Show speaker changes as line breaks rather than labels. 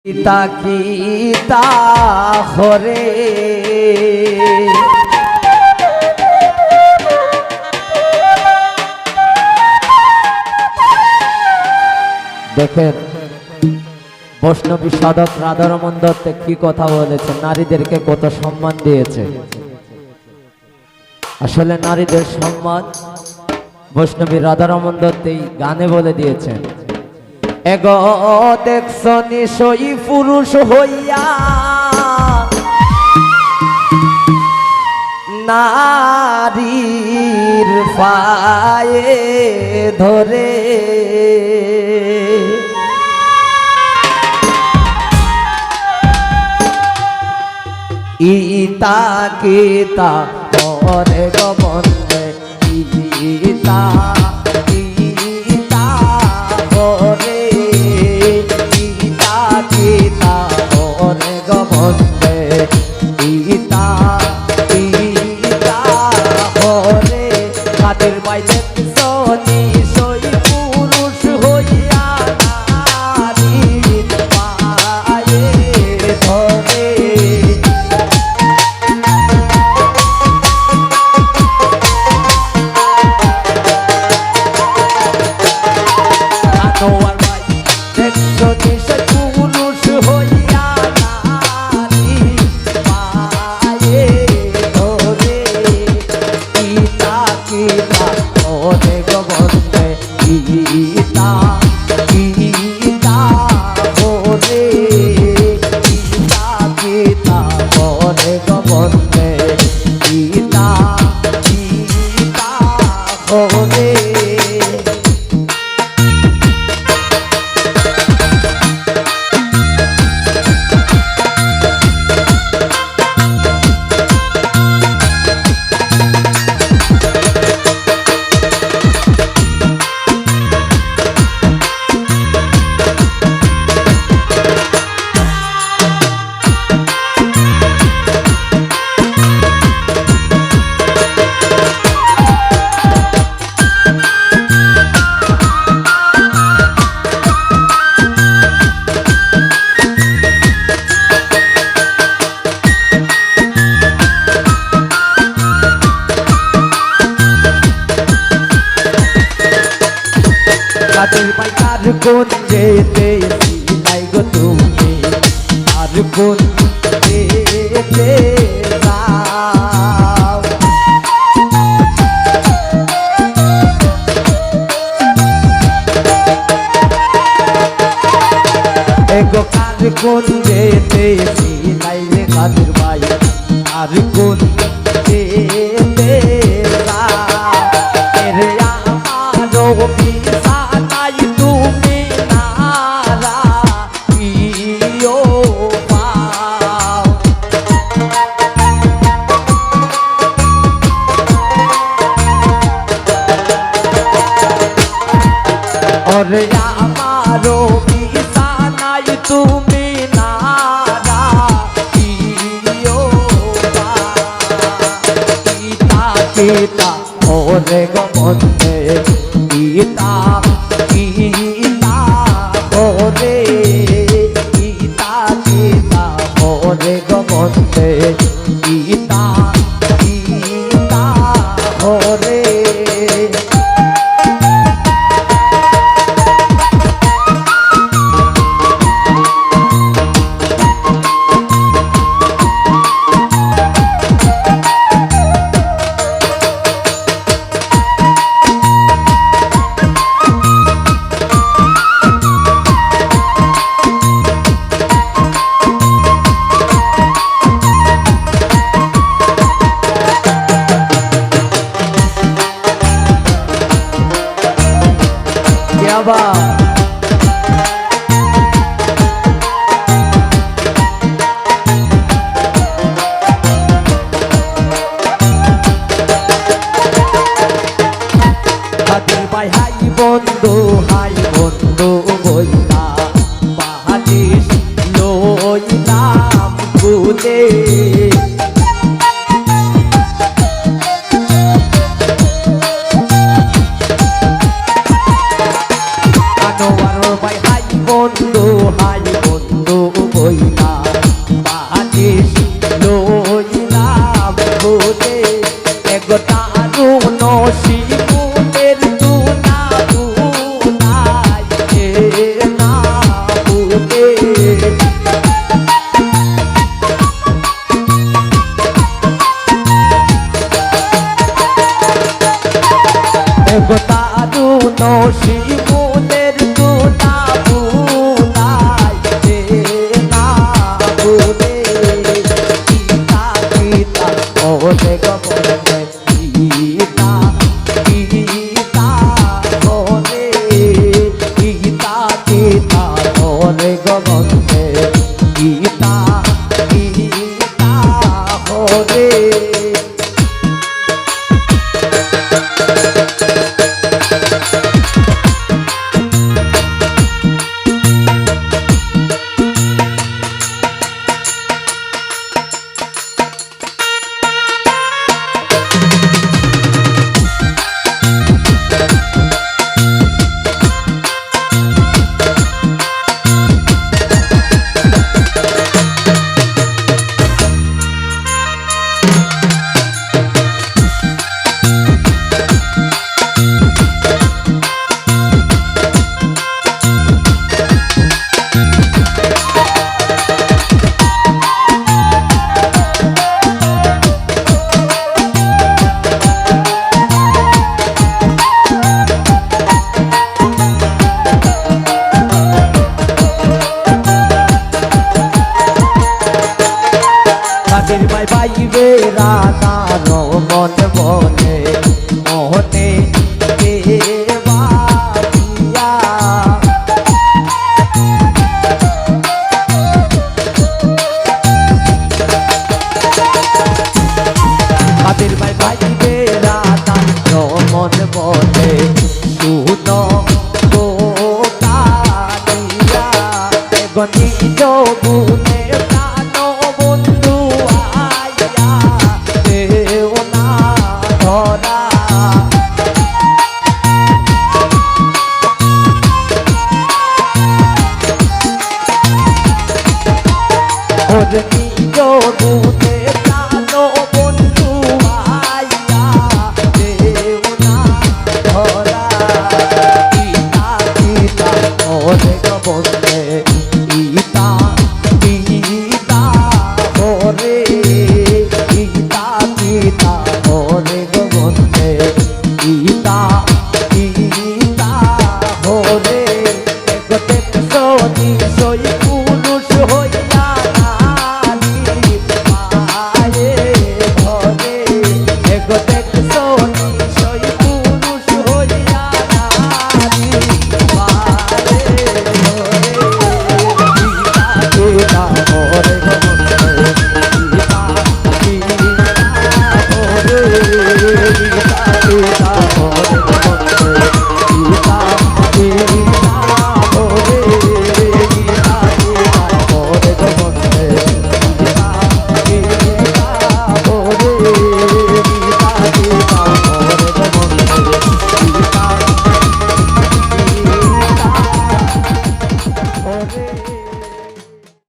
কিতা কিতা হরে দেখেন বৈষ্ণবী সাধক রাধারমণ দত্ত কি কথা বলেছে, নারীদেরকে কত সম্মান দিয়েছে। আসলে নারীদের সম্মান বৈষ্ণবী রাধারমণ দত্ত এই গানে বলে দিয়েছেন। এগো দেখছ নিশই পুরুষ হইয়া নারীর পায়ে ধরে ইতা কিতা ওরে গোবন্দে ইতা কোন যেতে নাই গো তুমি আর কোন যেতে যাও এগো কার কোন যেতে নাই রে কাদের ভাই আর কোন যেতে যাও এরে আমারও পিছা নাই তুমি নারা ইও পাও ওরে আমারও পিছা নাই তুমি নারা ইও পাও পিতা পিতা ওরে গোবন্দে পিতা পিতা ওরে পিতা পিতা ওরে গোবন্দে পিতা পিতা ওরে বন্ধু হাই বন্ধু বইলা বাহাদিস লইলাম কুলে আনোয়ার ভাই হাই বন্ধু নিজ গুণে প্রাণ বন্ধু আইয়া দেও না ধরা ওর